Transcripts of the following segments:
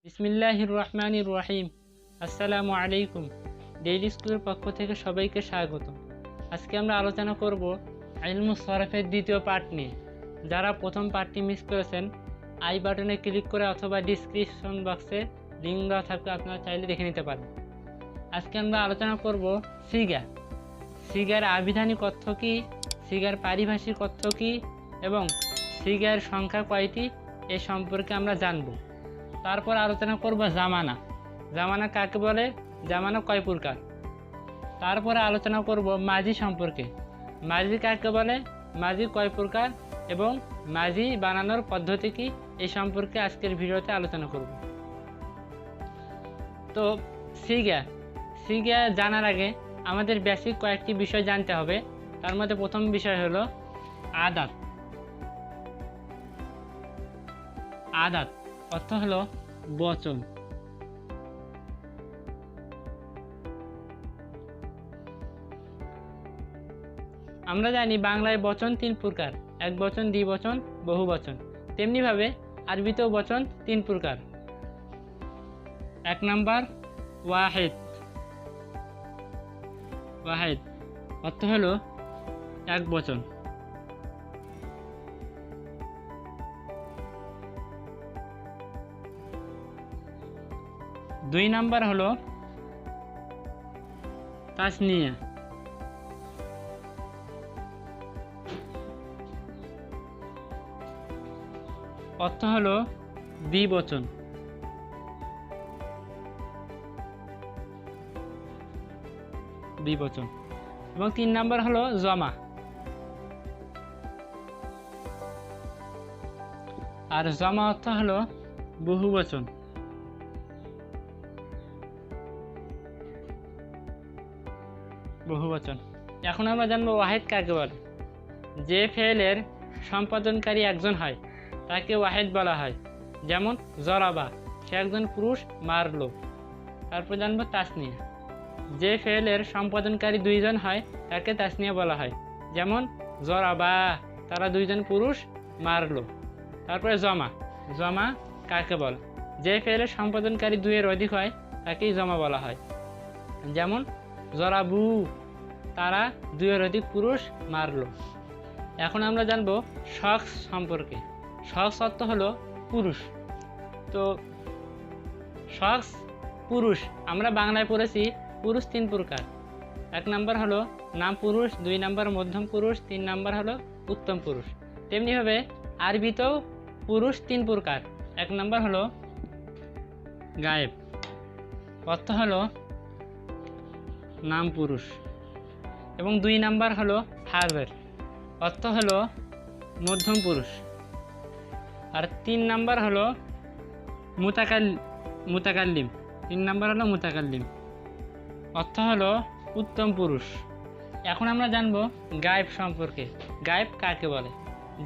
বিসমিল্লাহির রহমানির রহিম। আসসালামু আলাইকুম। ডেইলি স্কুলের পক্ষ থেকে সবাইকে স্বাগত। আজকে আমরা আলোচনা করব ইলমুস সরফের দ্বিতীয় পার্ট নিয়ে। যারা প্রথম পার্টটি মিস করেছেন, আই বাটনে ক্লিক করে অথবা ডিসক্রিপশন বক্সে লিঙ্ক দেওয়া থাকবে, আপনারা চাইলে দেখে নিতে পারেন। আজকে আমরা আলোচনা করব সিগা। সিগার আবিধানিক অর্থ কী, সিগার পারিভাষিক অর্থ কী এবং সিগার সংখ্যা কয়টি এ সম্পর্কে আমরা জানব। তারপর আলোচনা করব জামানা। জামানা কাকে বলে, জামানা কয় প্রকার। তারপরে আলোচনা করব মাজি সম্পর্কে। মাজি কাকে বলে, মাজি কয় প্রকার এবং মাজি বানানোর পদ্ধতি কি, এই সম্পর্কে আজকের ভিডিওতে আলোচনা করব। তো সিগা জানার আগে আমাদের বেসিক কয়েকটি বিষয় জানতে হবে। তার মধ্যে প্রথম বিষয় হলো আদাত। আদাত অর্থ হলো বচন। আমরা জানি বাংলায় বচন তিন প্রকার, এক বচন, দ্বিবচন, বহু বচন। তেমনিভাবে আরবিতেও বচন তিন প্রকার। এক নাম্বার ওয়াহিদ। ওয়াহিদ অর্থ হলো এক বচন। দুই নাম্বার হলো তাসনিয়া। অর্থ হলো দ্বিবচন। দ্বিবচন। এবং তিন নাম্বার হলো জমা। আর জমা অর্থ হলো বহুবচন। বহুবচন। এখন আমরা জানবো ওয়াহিদ কাকে বলে। যে ফেলের সম্পাদনকারী একজন হয় তাকে ওয়াহিদ বলা হয়। যেমন জরাবা, সে একজন পুরুষ মারলো। তারপর জানবো তাসনিয়া। যে ফেলের সম্পাদনকারী দুইজন হয় তাকে তাসনিয়া বলা হয়। যেমন জরাবা, তারা দুইজন পুরুষ মারলো। তারপরে জমা। জমা কাকে বলে, যে ফেলের সম্পাদনকারী দুইয়ের অধিক হয় তাকেই জমা বলা হয়। যেমন জরাবু, তারা দুইয়ের অধিক পুরুষ মারলো। এখন আমরা জানবো শখস সম্পর্কে। শখস অর্থ হলো পুরুষ। তো শখস পুরুষ আমরা বাংলায় পড়েছি পুরুষ তিন প্রকার। এক নাম্বার হলো নাম পুরুষ, দুই নাম্বার মধ্যম পুরুষ, তিন নাম্বার হলো উত্তম পুরুষ। তেমনিভাবে আরবিতেও পুরুষ তিন প্রকার। এক নাম্বার হলো গায়েব, অর্থ হলো নাম পুরুষ। এবং দুই নাম্বার হলো হাজের, অর্থ হলো মধ্যম পুরুষ। আর তিন নাম্বার হলো মুতাকাল্লিম। তিন নাম্বার হলো মুতাকাল্লিম, অর্থ হলো উত্তম পুরুষ। এখন আমরা জানবো গায়েব সম্পর্কে। গায়েব কাকে বলে,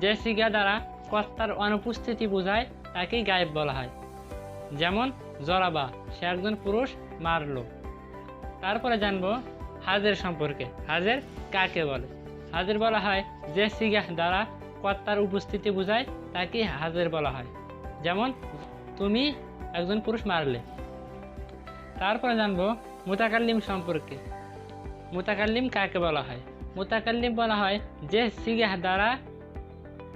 যে সিগা দ্বারা কর্তার অনুপস্থিতি বোঝায় তাকেই গায়েব বলা হয়। যেমন জরাবা, সে একজন পুরুষ মারলো। তারপরে জানবো হাজের সম্পর্কে। হাজের কাকে বলে, হাজের বলা হয় যে সিগা দ্বারা কর্তার উপস্থিতি বোঝায় তাকেই হাজের বলা হয়। যেমন তুমি একজন পুরুষ মারলে। তারপরে জানবো মুতাকাল্লিম সম্পর্কে। মুতাকাল্লিম কাকে বলা হয়, মুতাকাল্লিম বলা হয় যে সিগা দ্বারা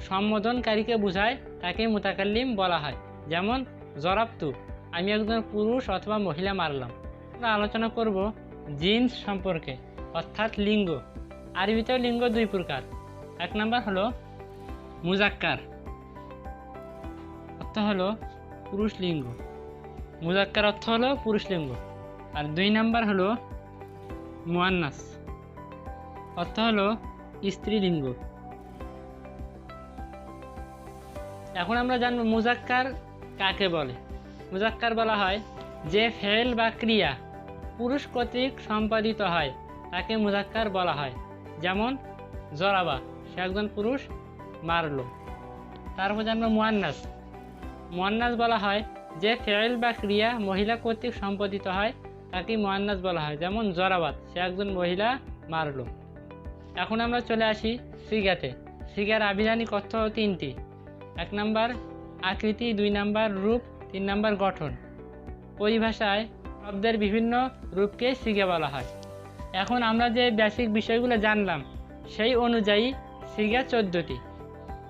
সম্বোধনকারীকে বোঝায় তাকেই মুতাকাল্লিম বলা হয়। যেমন জরাবতু, আমি একজন পুরুষ অথবা মহিলা মারলাম। আমরা আলোচনা করব জিন্স সম্পর্কে, অর্থাৎ লিঙ্গ। আরবিতেও লিঙ্গ দুই প্রকার। এক নাম্বার হলো মুজাক্কার, অর্থ হলো পুরুষ লিঙ্গ। মুজাক্কার অর্থ হলো পুরুষ লিঙ্গ। আর দুই নাম্বার হলো মুয়ান্নাস, অর্থ হলো স্ত্রীলিঙ্গ। এখন আমরা জানবো মুজাক্কার কাকে বলে। মুজাক্কার বলা হয় যে ফেল বা ক্রিয়া পুরুষ কর্তৃক সম্পাদিত হয় তাকে মুজাক্কার বলা হয়। যেমন জরাবা, সে একজন পুরুষ মারলো। তারপর জানবো মুয়ান্নাস। মুয়ান্নাস বলা হয় যে ফেল বা ক্রিয়া মহিলা কর্তৃক সম্পাদিত হয় তাকে মুয়ান্নাস বলা হয়। যেমন জরাবাত, সে একজন মহিলা মারলো। এখন আমরা চলে আসি সিগাতে। সিগার আবিধানিক অর্থ তিনটি। এক নাম্বার আকৃতি, দুই নাম্বার রূপ, তিন নাম্বার গঠন। পরিভাষায় শব্দের বিভিন্ন রূপকে সিগা বলা হয়। এখন আমরা যে বেসিক বিষয়গুলো জানলাম সেই অনুযায়ী সিগা 14টি।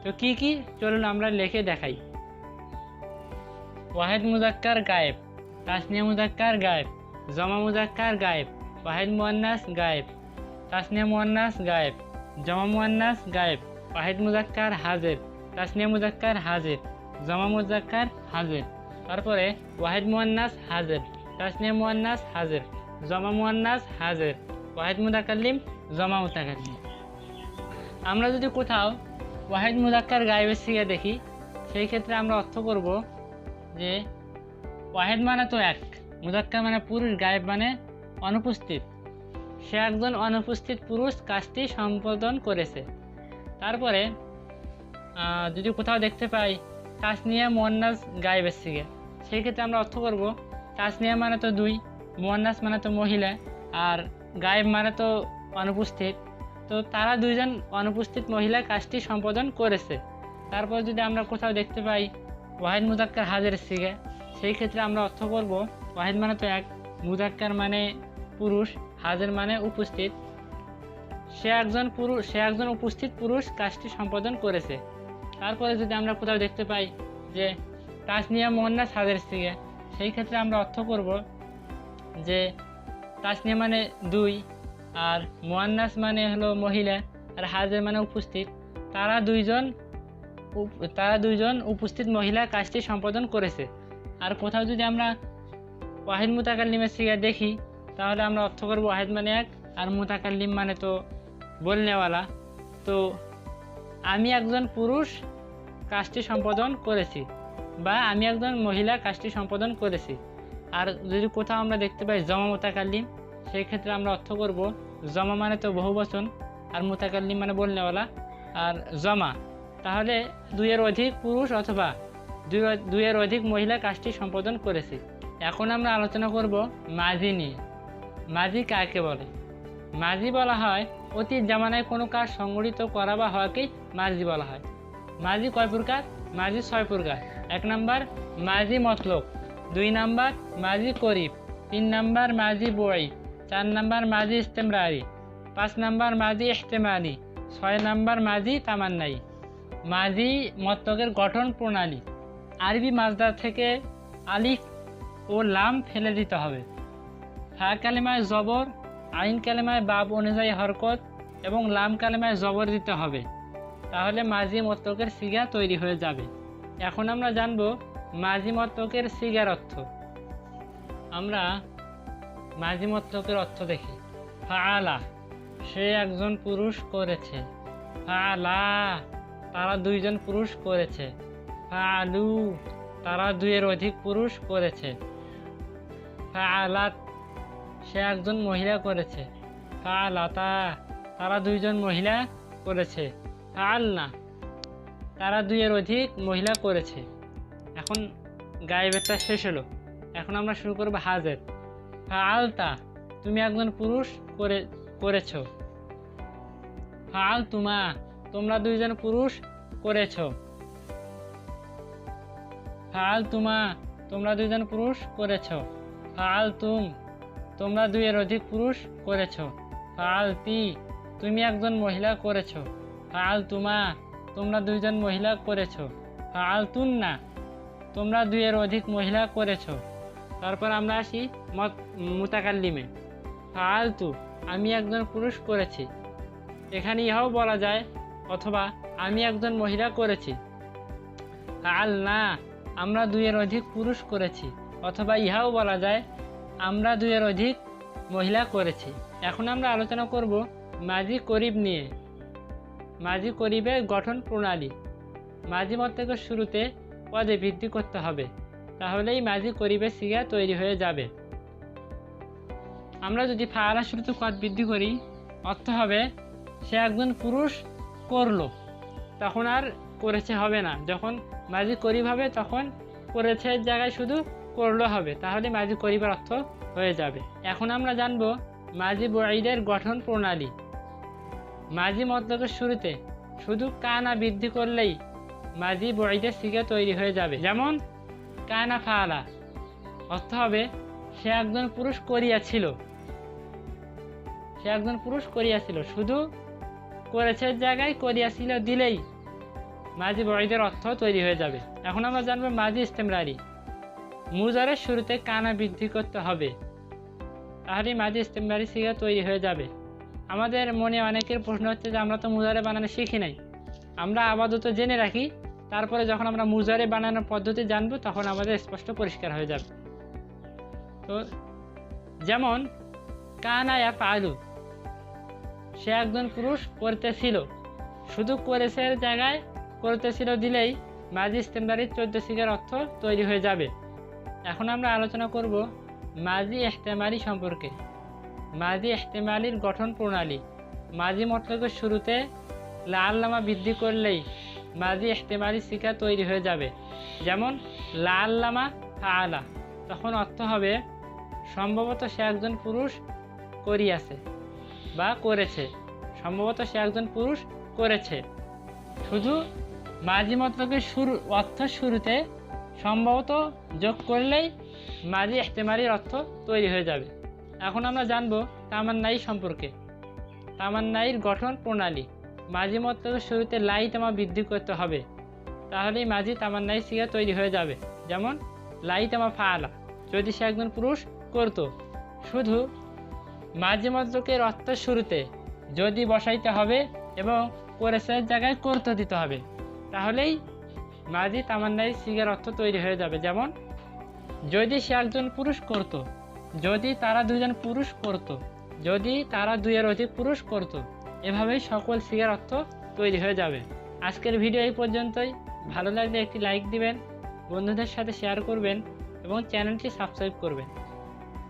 তো কি কি চলুন আমরা লিখে দেখাই। ওয়াহেদ মুজাক্কার গায়েব, তাসনিয়া মুজাক্কার গায়েব, জমা মুজাক্কার গায়েব, ওয়াহেদ মুয়ান্নাস গায়েব, তাসনিয়া মুয়ান্নাস গায়েব, জমা মুয়ান্নাস গায়েব, ওয়াহেদ মুজাক্কার হাজির, তাসনিয়া মুজাক্কার হাজির, জমা মুজাক্কার হাজির। তারপরে ওয়াহেদ মুয়ান্নাস হাজির, তাসনিয়া মুয়ান্নাস হাজির, জমা মুয়ান্নাস হাজির, ওয়াহেদ মুতাকাল্লিম, জমা মুতাকাল্লিম। আমরা যদি কোথাও ওয়াহেদ মুজাক্কার গায়েবের সিগা দেখি সেই ক্ষেত্রে আমরা অর্থ করব যে ওয়াহেদ মানে তো এক, মুজাক্কার মানে পুরুষ, গায়েব মানে অনুপস্থিত। সে একজন অনুপস্থিত পুরুষ কাজটি সম্পাদন করেছে। তারপরে যদি কোথাও দেখতে পাই তাসনিয়া মুয়ান্নাস গায়েবের সিগা, সেই ক্ষেত্রে আমরা অর্থ করব তাসনিয়া মানে তো দুই, মুয়ান্নাস মানে তো মহিলা, আর গায়েব মানে তো অনুপস্থিত। তো তারা দুইজন অনুপস্থিত মহিলা কাজটি সম্পাদন করেছে। তারপর যদি আমরা কোথাও দেখতে পাই ওয়াহেদ মুজাক্কার হাজির সিগা, সেই ক্ষেত্রে আমরা অর্থ করব ওয়াহেদ মানে তো এক, মুজাক্কার মানে পুরুষ, হাজির মানে উপস্থিত। সে একজন উপস্থিত পুরুষ কাজটি সম্পাদন করেছে। তারপরে যদি আমরা কোথাও দেখতে পাই যে তাসনিয়া মুয়ান্নাস হাজির সিগা, সেই ক্ষেত্রে আমরা অর্থ করব যে তাসনিয়া মানে দুই, আর মুয়ান্নাস মানে হলো মহিলা, আর হাজির মানে উপস্থিত। তারা দুইজন উপস্থিত মহিলা কাজটি সম্পাদন করেছে। আর কোথাও যদি আমরা ওয়াহিদ মুতাকাল্লিমের সিগা দেখি তাহলে আমরা অর্থ করব ওয়াহিদ মানে এক, আর মুতাকাল্লিম মানে তো বলনেওয়ালা। তো আমি একজন পুরুষ কাজটি সম্পাদন করেছি, বা আমি একজন মহিলা কাজটি সম্পাদন করেছি। আর যদি কোথাও আমরা দেখতে পাই জমা মুতাকাল্লিম, সেই ক্ষেত্রে আমরা অর্থ করব জমা মানে তো বহুবচন, আর মুতাকাল্লিম মানে বলনেওয়ালা, আর জমা তাহলে দুইয়ের অধিক পুরুষ অথবা দুইয়ের অধিক মহিলা কাজটি সম্পাদন করেছে। এখন আমরা আলোচনা করব মাজি নিয়ে। মাজি কাকে বলে? মাজি বলা হয় অতীত জামানায় কোনো কাজ সংগঠিত করা বা হওয়াকেই মাজি বলা হয়। মাজি কয় প্রকার? মাজি 6 প্রকার। 1 নাম্বার মাজি মতলক, 2 নাম্বার মাজি করিব, 3 নাম্বার মাজি বই, 4 নাম্বার মাজি ইস্তেমরারি, 5 নাম্বার মাজি ইহতেমালি, 6 নাম্বার মাজি তামান্নাই। মাজি মতলকের গঠন প্রণালী। আরবি মাজদার থেকে আলিফ ও লাম ফেলে দিতে হবে। ফা কালেমায় জবর, আইন কালেমায় বাব অনুযায়ী হরকত এবং লাম কালেমায় জবর দিতে হবে, তাহলে মাজি মতলকের সিগা তৈরি হয়ে যাবে। এখন আমরা জানব মাজি মতলকের সিগার অর্থ। আমরা মাজি মতলকের অর্থ দেখি। ফাআলা, সে একজন পুরুষ করেছে। ফাআলা, তারা দুইজন পুরুষ করেছে। ফাআলু, তারা দুইয়ের অধিক পুরুষ করেছে। ফাআলাত, সে একজন মহিলা করেছে। ফাআলাতা, তারা দুইজন মহিলা করেছে। ফাআলনা, তারা দুইয়ের অধিক মহিলা করেছে। এখন গায়েবেরটা শেষ হলো। এখন আমরা শুরু করব হাজের। ফাআলতা, তুমি একজন পুরুষ করেছ। ফাআলতুমা, তোমরা দুইজন পুরুষ করেছ। ফাআলতুমা, তোমরা দুইজন পুরুষ করেছ। ফাআলতুম, তোমরা দুইয়ের অধিক পুরুষ করেছ। ফাআলতি, তুমি একজন মহিলা করেছ। ফাআলতুমা, তোমরা দুইজন মহিলা করেছ। ফাআলতুন্না, তোমরা দুইয়ের অধিক মহিলা করেছ। তারপর আমরা আসি মুতাকাল্লিমে। ফাআলতু, আমি একজন পুরুষ করেছি। এখানে ইহাও বলা যায় অথবা আমি একজন মহিলা করেছি। ফাআলনা, আমরা দুইয়ের অধিক পুরুষ করেছি, অথবা ইহাও বলা যায় আমরা দুইয়ের অধিক মহিলা করেছি। এখন আমরা আলোচনা করব মাজি করিব নিয়ে। মাজি করিবের গঠন প্রণালী। মাজি মতলকের শুরুতে পদে বৃদ্ধি করতে হবে, তাহলেই মাজি করিবের সিগা তৈরি হয়ে যাবে। আমরা যদি ফাআলার শুরুতে পদ বৃদ্ধি করি, অর্থ হবে সে একজন পুরুষ করলো, তখন আর করেছে হবে না। যখন মাজি করিব হবে তখন করেছে জায়গায় শুধু করলো হবে, তাহলে মাজি করিবার অর্থ হয়ে যাবে। এখন আমরা জানব মাজি বঈদের গঠন প্রণালী। মাজি মতলকের শুরুতে শুধু কানা বৃদ্ধি করলেই মাজি বঈদের সিগা তৈরি হয়ে যাবে। যেমন কানা ফাআলা, অর্থ হবে সে একজন পুরুষ করিয়াছিল, সে একজন পুরুষ করিয়াছিল। শুধু করেছে জায়গায় করিয়াছিল দিলেই মাজি বঈদের অর্থ তৈরি হয়ে যাবে। এখন আমরা জানবো মাজি ইস্তেমরারি। মুজারের শুরুতে কানা বৃদ্ধি করতে হবে, তাহলে মাজি ইস্তেমরারি সিগা তৈরি হয়ে যাবে। আমাদের মনে অনেকের প্রশ্ন হচ্ছে যে আমরা তো মুজারে বানানো শিখি নাই, আমরা আপাতত জেনে রাখি, তারপরে যখন আমরা মুজারে বানানোর পদ্ধতি জানবো তখন আমাদের স্পষ্ট পরিষ্কার হয়ে যাবে। তো যেমন কানা ইয়াফআলু, সে একজন পুরুষ করতেছিল, শুধু করেছে জায়গায় করতেছিল দিলেই মাজি ইস্তেমরারির 14 সিগার অর্থ তৈরি হয়ে যাবে। এখন আমরা আলোচনা করব মাজি ইহতেমালি সম্পর্কে। মাজি ইহতেমালির গঠন প্রণালী। মাজি মতলবের শুরুতে লাআল্লামা বৃদ্ধি করলেই মাজি ইহতেমালি সিগা তৈরি হয়ে যাবে। যেমন লাআল্লামা ফাআলা, তখন অর্থ হবে সম্ভবত সে একজন পুরুষ করিয়াছে বা করেছে, সম্ভবত সে একজন পুরুষ করেছে। শুধু মাজি মতলবের অর্থ শুরুতে সম্ভবত যোগ করলেই মাজি ইহতেমালির অর্থ তৈরি হয়ে যাবে। এখন আমরা জানবো তামান্নাই সম্পর্কে। তামান্নাইয়ের গঠন প্রণালী। মাজি মতলবের শুরুতে লাই তামা বৃদ্ধি করতে হবে, তাহলেই মাজি তামান্নাই সিগা তৈরি হয়ে যাবে। যেমন লাই তামা ফাআলা, যদি সে একজন পুরুষ করত। শুধু মাজি মতলবের অর্থ শুরুতে যদি বসাইতে হবে এবং করেছে জায়গায় করতে দিতে হবে, তাহলেই মাজি তামান্নাই সিগার অর্থ তৈরি হয়ে যাবে। যেমন যদি সে একজন পুরুষ করত, যদি তারা দুজন পুরুষ করত, যদি তারা দুইয়ের অধিক পুরুষ করত, এভাবেই সকল সিগার অর্থ তৈরি হয়ে যাবে। আজকের ভিডিও এই পর্যন্তই। ভালো লাগলে একটি লাইক দিবেন, বন্ধুদের সাথে শেয়ার করবেন এবং চ্যানেলটি সাবস্ক্রাইব করবেন।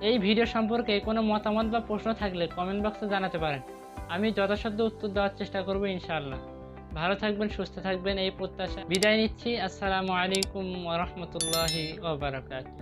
এই ভিডিও সম্পর্কে কোনো মতামত বা প্রশ্ন থাকলে কমেন্ট বক্সে জানাতে পারেন, আমি যথাসাধ্য উত্তর দেওয়ার চেষ্টা করব ইনশাআল্লাহ। ভালো থাকবেন, সুস্থ থাকবেন এই প্রত্যাশা বিদায় নিচ্ছি। আসসালামু আলাইকুম ওয়া রাহমাতুল্লাহি ওয়া বারাকাতুহু।